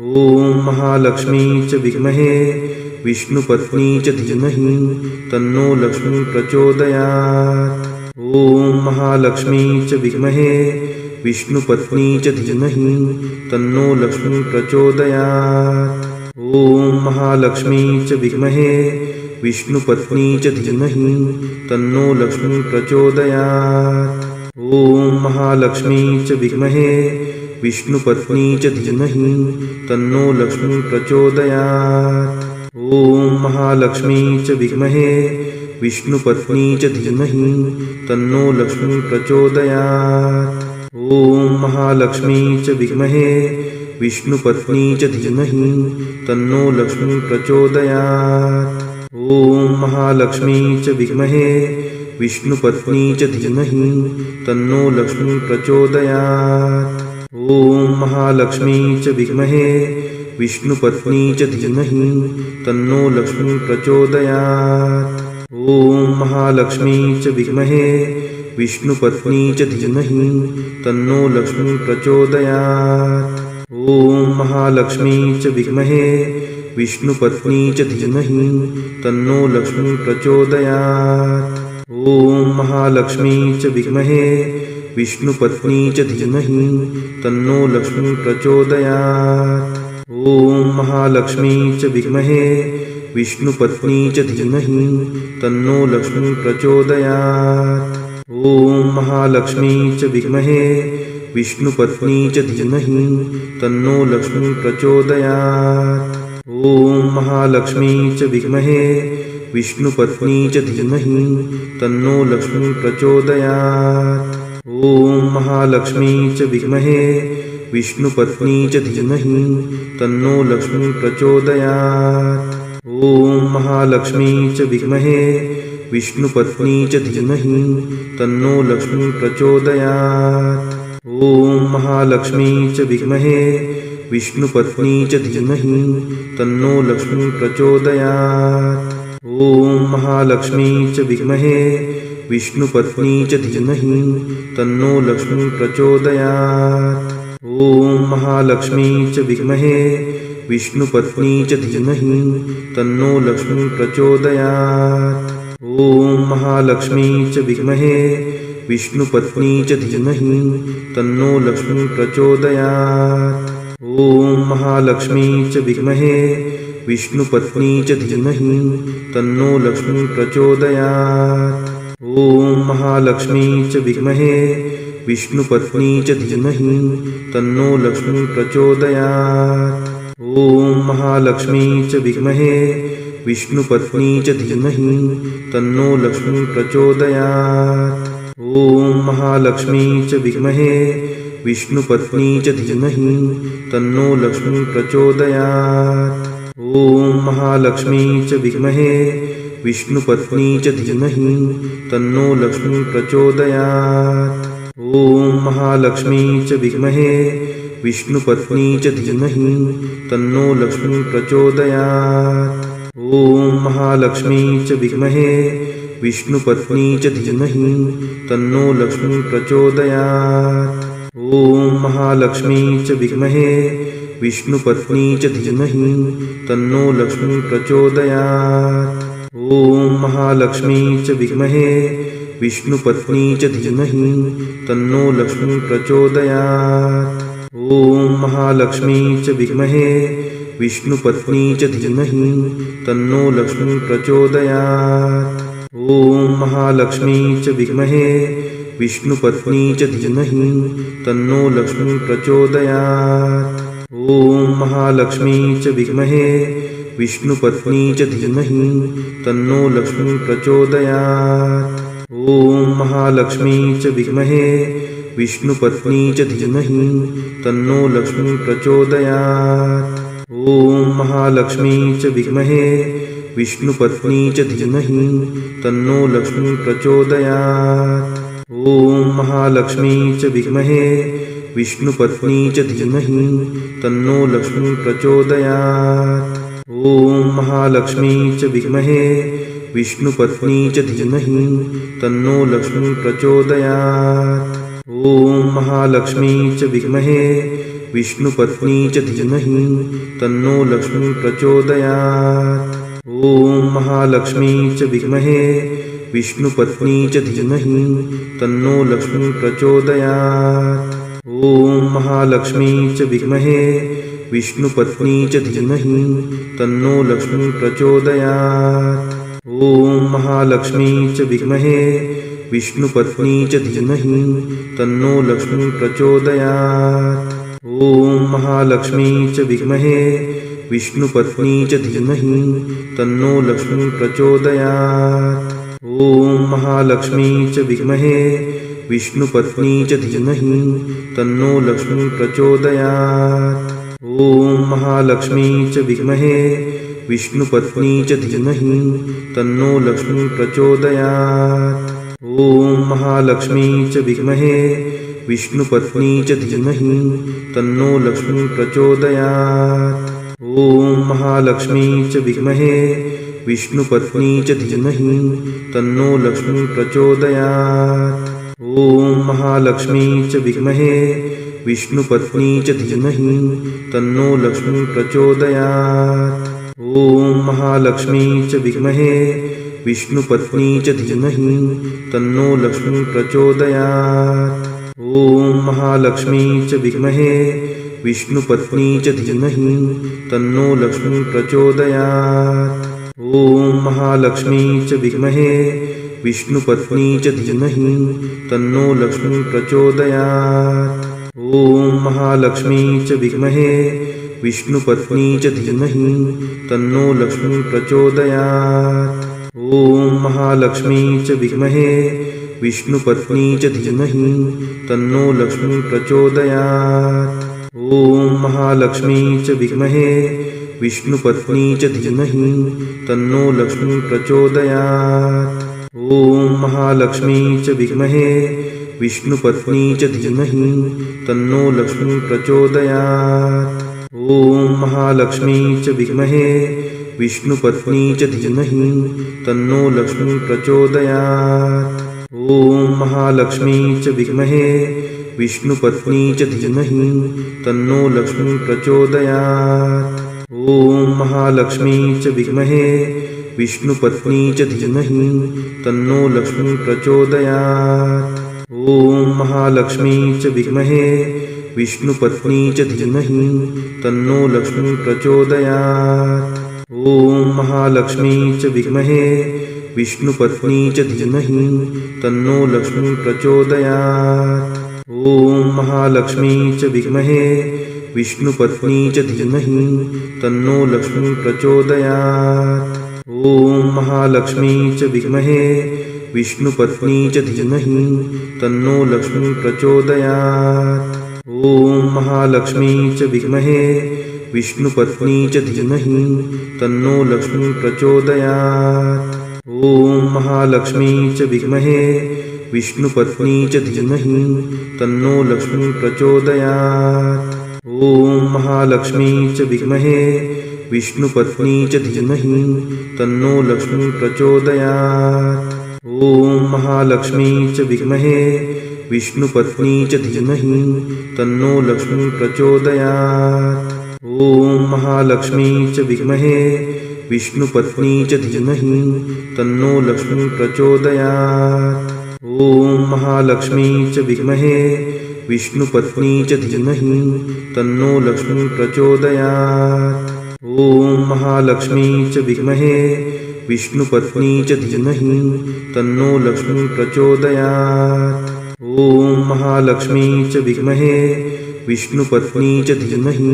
ॐ महालक्ष्मी च विद्महे विष्णुपत्नी च धीमहि तन्नो लक्ष्मी प्रचोदयात्। ॐ महालक्ष्मी च विद्महे विष्णुपत्नी च धीमहि तन्नो लक्ष्मी प्रचोदयात्। ॐ महालक्ष्मी च विद्महे विष्णुपत्नी च धीमहि तन्नो लक्ष्मी प्रचोदयात्। ॐ महालक्ष्मी च विद्महे विष्णुपत्नी च धीमहि तन्नो लक्ष्मी प्रचोदयात्। ॐ महालक्ष्मी च विद्महे विष्णुपत्नी च धीमहि तन्नो लक्ष्मी प्रचोदयात्। ॐ महालक्ष्मी च विद्महे विष्णुपत्नी च धीमहि तन्नो लक्ष्मी प्रचोदयात्। ॐ महालक्ष्मी च विद्महे विष्णुपत्नी च धीमहि तन्नो लक्ष्मी प्रचोदयात्। ॐ महालक्ष्मी च विद्महे विष्णुपत्नी च धीमहि तन्नो लक्ष्मी प्रचोदयात्। ॐ महालक्ष्मी च विद्महे विष्णुपत्नी च धीमहि तन्नो लक्ष्मी प्रचोदयात्। ॐ महालक्ष्मी च विद्महे विष्णुपत्नी च धीमहि तन्नो लक्ष्मी प्रचोदयात्। ॐ महालक्ष्मी च विद्महे विष्णुपत्नी च धीमहि तन्नो लक्ष्मी प्रचोदयात्। ॐ महालक्ष्मी च विद्महे विष्णुपत्नी च धीमहि तन्नो लक्ष्मी प्रचोदयात्। ॐ महालक्ष्मी च विद्महे विष्णुपत्नी च धीमहि तन्नो लक्ष्मी प्रचोदयात्। ॐ महालक्ष्मी च विद्महे विष्णुपत्नी च धीमहि तन्नो लक्ष्मी प्रचोदयात्। ॐ महालक्ष्मी च विद्महे विष्णुपत्नी च धीमहि तन्नो लक्ष्मी प्रचोदयात्। ॐ महालक्ष्मी च विद्महे विष्णुपत्नी च धीमहि तन्नो लक्ष्मी प्रचोदयात्। ॐ महालक्ष्मी च विद्महे विष्णुपत्नी च धीमहि तन्नो लक्ष्मी प्रचोदयात्। ॐ महालक्ष्मी च विद्महे विष्णुपत्नी च धीमहि तन्नो लक्ष्मी प्रचोदयात्। ॐ महालक्ष्मी च विद्महे विष्णुपत्नी च धीमहि तन्नो लक्ष्मी प्रचोदयात्। ॐ महालक्ष्मी च विद्महे विष्णुपत्नी च धीमहि तन्नो लक्ष्मी प्रचोदयात्। ॐ महालक्ष्मी च विद्महे विष्णुपत्नी च धीमहि तन्नो लक्ष्मी प्रचोदयात्। ॐ महालक्ष्मी च विद्महे विष्णुपत्नी च धीमहि तन्नो लक्ष्मी प्रचोदयात्। ॐ महालक्ष्मी च विद्महे विष्णुपत्नी च धीमहि तन्नो लक्ष्मी प्रचोदयात्। ॐ महालक्ष्मी च विद्महे विष्णुपत्नी च धीमहि तन्नो लक्ष्मी प्रचोदयात्। ॐ महालक्ष्मी च विद्महे विष्णुपत्नी च धीमहि तन्नो लक्ष्मी प्रचोदयात्। ॐ महालक्ष्मी च विद्महे विष्णुपत्नी च धीमहि तन्नो लक्ष्मी प्रचोदयात्। ॐ महालक्ष्मी च विद्महे विष्णुपत्नी च धीमहि तन्नो लक्ष्मी प्रचोदयात्। ॐ महालक्ष्मी च विद्महे विष्णुपत्नी च धीमहि तन्नो लक्ष्मी प्रचोदयात्। ॐ महालक्ष्मी च विद्महे विष्णुपत्नी च धीमहि तन्नो लक्ष्मी प्रचोदयात्। ॐ महालक्ष्मी च विद्महे विष्णुपत्नी च धीमहि तन्नो लक्ष्मी प्रचोदयात्। ॐ महालक्ष्मी च विद्महे विष्णुपत्नी च धीमहि तन्नो लक्ष्मी प्रचोदयात्। ॐ महालक्ष्मी च विद्महे विष्णुपत्नी च धीमहि तन्नो लक्ष्मी प्रचोदयात्। ॐ महालक्ष्मी च विद्महे विष्णुपत्नी च धीमहि तन्नो लक्ष्मी प्रचोदयात्। ॐ महालक्ष्मी च विद्महे विष्णुपत्नी च धीमहि तन्नो लक्ष्मी प्रचोदयात्। ॐ महालक्ष्मी च विद्महे विष्णुपत्नी च धीमहि तन्नो लक्ष्मी प्रचोदयात्। ॐ महालक्ष्मी च विद्महे विष्णुपत्नी च धीमहि तन्नो लक्ष्मी प्रचोदयात्। ॐ महालक्ष्मी च विद्महे विष्णुपत्नी च धीमहि तन्नो लक्ष्मी प्रचोदयात्। ॐ महालक्ष्मी च विद्महे विष्णुपत्नी च धीमहि तन्नो लक्ष्मी प्रचोदयात्। ॐ महालक्ष्मी च विद्महे विष्णुपत्नी च धीमहि तन्नो लक्ष्मी प्रचोदयात्। ॐ महालक्ष्मी च विद्महे विष्णुपत्नी च धीमहि तन्नो लक्ष्मी प्रचोदयात्। ॐ महालक्ष्मी च विद्महे विष्णुपत्नी च धीमहि तन्नो लक्ष्मी प्रचोदयात्। ॐ महालक्ष्मी च विद्महे विष्णुपत्नी च धीमहि तन्नो लक्ष्मी प्रचोदयात्। ॐ महालक्ष्मी च विद्महे विष्णुपत्नी च धीमहि तन्नो लक्ष्मी प्रचोदयात्। ॐ महालक्ष्मी च विद्महे विष्णुपत्नी च धीमहि तन्नो लक्ष्मी प्रचोदयात्। ॐ महालक्ष्मी च विद्महे विष्णुपत्नी च धीमहि तन्नो लक्ष्मी प्रचोदयात्। ॐ महालक्ष्मी च विद्महे विष्णुपत्नी च धीमहि तन्नो लक्ष्मी प्रचोदयात्। ॐ महालक्ष्मी च विद्महे विष्णुपत्नी च धीमहि तन्नो लक्ष्मी प्रचोदयात्। ॐ महालक्ष्मी च विद्महे विष्णुपत्नी च धीमहि तन्नो लक्ष्मी प्रचोदयात्। ॐ महालक्ष्मी च विद्महे विष्णुपत्नी च धीमहि तन्नो लक्ष्मी प्रचोदयात्। ॐ महालक्ष्मी च विद्महे विष्णुपत्नी च धीमहि तन्नो लक्ष्मी प्रचोदयात्। ॐ महालक्ष्मी च विद्महे विष्णुपत्नी च धीमहि तन्नो लक्ष्मी प्रचोदयात्। ॐ महालक्ष्मी च विद्महे विष्णुपत्नी च धीमहि तन्नो लक्ष्मी प्रचोदयात्। ॐ महालक्ष्मी च विद्महे विष्णुपत्नी च धीमहि तन्नो लक्ष्मी प्रचोदयात्। ॐ महालक्ष्मी च विद्महे विष्णुपत्नी च धीमहि तन्नो लक्ष्मी प्रचोदयात्। ॐ महालक्ष्मी च विद्महे विष्णुपत्नी च धीमहि तन्नो लक्ष्मी प्रचोदयात्। ॐ महालक्ष्मी च विद्महे विष्णुपत्नी च धीमहि तन्नो लक्ष्मी प्रचोदयात्। ॐ महालक्ष्मी च विद्महे विष्णुपत्नी च धीमहि तन्नो लक्ष्मी प्रचोदयात्। ॐ महालक्ष्मी च विद्महे विष्णुपत्नी च धीमहि तन्नो लक्ष्मी प्रचोदयात्। ॐ महालक्ष्मी च विद्महे विष्णुपत्नी च धीमहि तन्नो लक्ष्मी प्रचोदयात्। ॐ महालक्ष्मी च विद्महे विष्णुपत्नी च धीमहि तन्नो लक्ष्मी प्रचोदयात्। ॐ महालक्ष्मी च विद्महे विष्णुपत्नी च धीमहि तन्नो लक्ष्मी प्रचोदयात्। ॐ महालक्ष्मी च विद्महे विष्णुपत्नी च धीमहि तन्नो लक्ष्मी प्रचोदयात्। ॐ महालक्ष्मी च विद्महे विष्णुपत्नी च धीमहि तन्नो लक्ष्मी प्रचोदयात्। ॐ महालक्ष्मी च विद्महे विष्णुपत्नी च धीमहि तन्नो लक्ष्मी प्रचोदयात्। ॐ महालक्ष्मी च विद्महे विष्णुपत्नी च धीमहि तन्नो लक्ष्मी प्रचोदयात्। ॐ महालक्ष्मी च विद्महे विष्णुपत्नी च धीमहि तन्नो लक्ष्मी प्रचोदयात्। ॐ महालक्ष्मी च विद्महे विष्णुपत्नी च धीमहि तन्नो लक्ष्मी प्रचोदयात्। ॐ महालक्ष्मी च विद्महे विष्णुपत्नी च धीमहि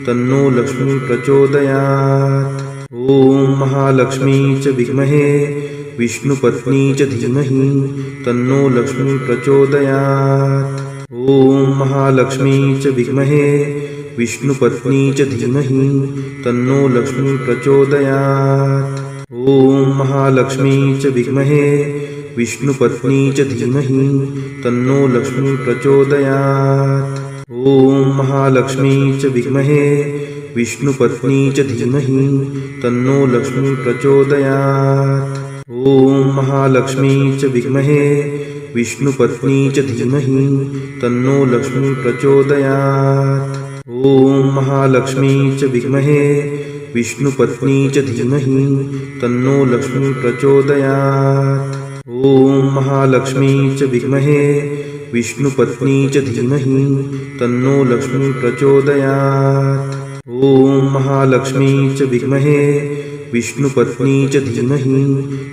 तन्नो लक्ष्मी प्रचोदयात्। ॐ महालक्ष्मी च विद्महे विष्णुपत्नी च धीमहि तन्नो लक्ष्मी प्रचोदयात्। ॐ महालक्ष्मी च विद्महे विष्णुपत्नी च धीमहि तन्नो लक्ष्मी प्रचोदयात्। ॐ महालक्ष्मी च विद्महे विष्णुपत्नी च धीमहि तन्नो लक्ष्मी प्रचोदयात्। ॐ महालक्ष्मी च विद्महे विष्णुपत्नी च धीमहि तन्नो लक्ष्मी प्रचोदयात्। ॐ महालक्ष्मी च विद्महे विष्णुपत्नी च धीमहि तन्नो लक्ष्मी प्रचोदयात्। ॐ महालक्ष्मी च विद्महे विष्णुपत्नी च धीमहि तन्नो लक्ष्मी प्रचोदयात्। ॐ महालक्ष्मी च विद्महे विष्णुपत्नी च धीमहि तन्नो लक्ष्मी प्रचोदयात्। ॐ महालक्ष्मी च विद्महे विष्णुपत्नी च धीमहि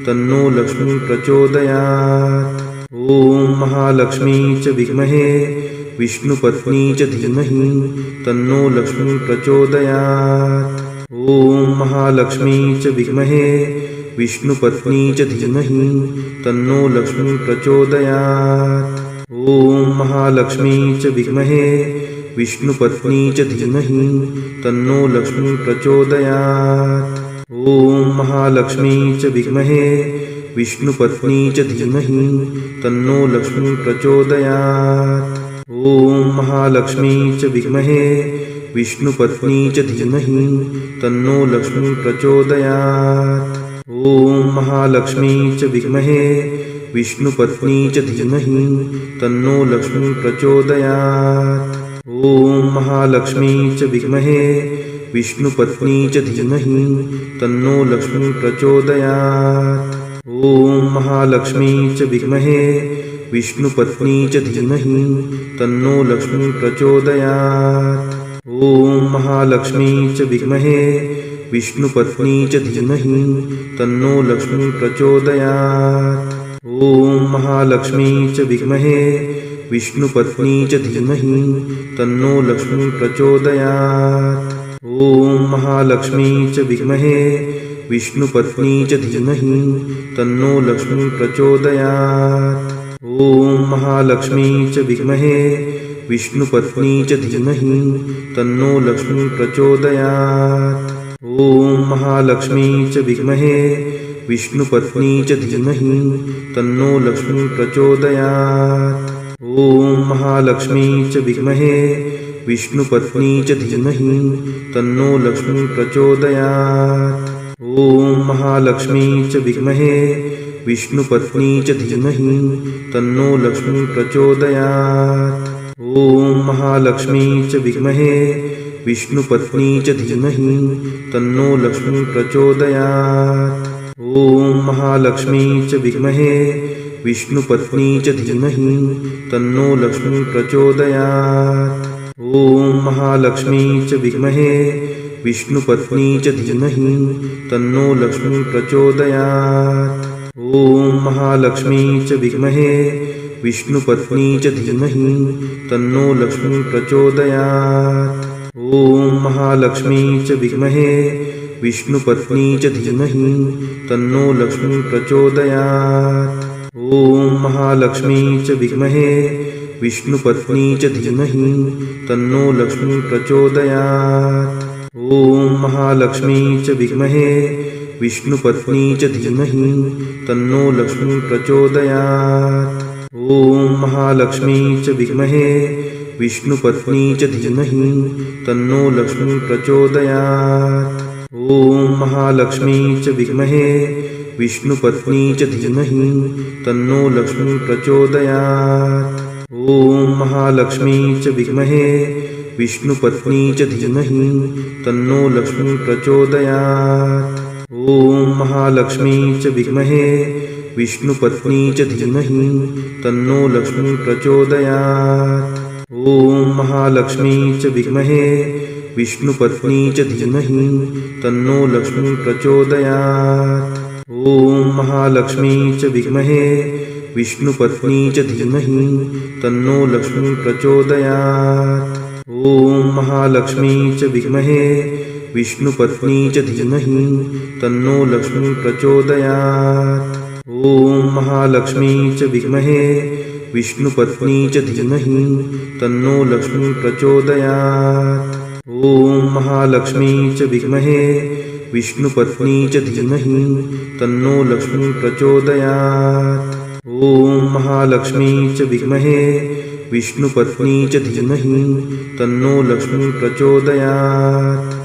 तन्नो लक्ष्मी प्रचोदयात्। ॐ महालक्ष्मी च विद्महे विष्णुपत्नी च धीमहि तन्नो लक्ष्मी प्रचोदयात्। ॐ महालक्ष्मी च विद्महे विष्णुपत्नी च धीमहि तन्नो लक्ष्मी प्रचोदयात्। ॐ महालक्ष्मी च विद्महे विष्णुपत्नी च धीमहि तन्नो लक्ष्मी प्रचोदयात्। ॐ महालक्ष्मी च विद्महे विष्णुपत्नी च धीमहि तन्नो लक्ष्मी प्रचोदयात्। ॐ महालक्ष्मी च विद्महे विष्णुपत्नी च धीमहि तन्नो लक्ष्मी प्रचोदयात्। ॐ महालक्ष्मी च विद्महे विष्णुपत्नी च धीमहि तन्नो लक्ष्मी प्रचोदयात्। ॐ महालक्ष्मी च विद्महे विष्णुपत्नी च धीमहि तन्नो लक्ष्मी प्रचोदयात्। ॐ महालक्ष्मी च विद्महे विष्णुपत्नी च धीमहि तन्नो लक्ष्मी प्रचोदयात्। ॐ महालक्ष्मी च विद्महे विष्णुपत्नी च धीमहि तन्नो लक्ष्मी प्रचोदयात्। ॐ महालक्ष्मी च विद्महे विष्णुपत्नी च धीमहि तन्नो लक्ष्मी प्रचोदयात्। ॐ महालक्ष्मी च विद्महे विष्णुपत्नी च धीमहि तन्नो लक्ष्मी प्रचोदयात्। ॐ महालक्ष्मी च विद्महे विष्णुपत्नी च धीमहि तन्नो लक्ष्मी प्रचोदयात्। ॐ महालक्ष्मी च विद्महे विष्णुपत्नी च धीमहि तन्नो लक्ष्मी प्रचोदयात्। ॐ महालक्ष्मी च विद्महे विष्णुपत्नी च धीमहि तन्नो लक्ष्मी प्रचोदयात्। ॐ महालक्ष्मी च विद्महे विष्णुपत्नी च धीमहि तन्नो लक्ष्मी प्रचोदयात्। ॐ महालक्ष्मी च विद्महे विष्णुपत्नी च धीमहि तन्नो लक्ष्मी प्रचोदयात्। ॐ महालक्ष्मी च विद्महे विष्णुपत्नी च धीमहि तन्नो लक्ष्मी प्रचोदयात्। ॐ महालक्ष्मी च विद्महे विष्णुपत्नी च धीमहि तन्नो लक्ष्मी प्रचोदयात्। ॐ महालक्ष्मी च विद्महे विष्णुपत्नी च धीमहि तन्नो लक्ष्मी प्रचोदयात्। ॐ महालक्ष्मी च विद्महे विष्णुपत्नी च धीमहि तन्नो लक्ष्मी प्रचोदयात्। ॐ महालक्ष्मी च विद्महे विष्णुपत्नी च धीमहि तन्नो लक्ष्मी प्रचोदयात्। ॐ महालक्ष्मी च विद्महे विष्णुपत्नी च धीमहि तन्नो लक्ष्मी प्रचोदयात्। ॐ महालक्ष्मी च विद्महे विष्णुपत्नी च धीमहि तन्नो लक्ष्मी प्रचोदयात्। ॐ महालक्ष्मी च विद्महे विष्णुपत्नी च धीमहि तन्नो लक्ष्मी प्रचोदयात्। ॐ महालक्ष्मी च विद्महे विष्णुपत्नी च धीमहि तन्नो लक्ष्मी प्रचोदयात्। ॐ महालक्ष्मी च विद्महे विष्णुपत्नी च धीमहि तन्नो लक्ष्मी प्रचोदयात्। ॐ महालक्ष्मी च विद्महे विष्णुपत्नी च धीमहि तन्नो लक्ष्मी प्रचोदयात्। ॐ महालक्ष्मी च विद्महे विष्णुपत्नी च धीमहि तन्नो लक्ष्मी प्रचोदयात्। ॐ महालक्ष्मी च विद्महे विष्णुपत्नी च धीमहि तन्नो लक्ष्मी प्रचोदयात्। ॐ महालक्ष्मी च विद्महे विष्णुपत्नी च धीमहि तन्नो लक्ष्मी प्रचोदयात्। ॐ महालक्ष्मी च विद्महे विष्णुपत्नी च धीमहि तन्नो लक्ष्मी प्रचोदयात्। ॐ महालक्ष्मी च विद्महे विष्णुपत्नी च धीमहि तन्नो लक्ष्मी प्रचोदयात्।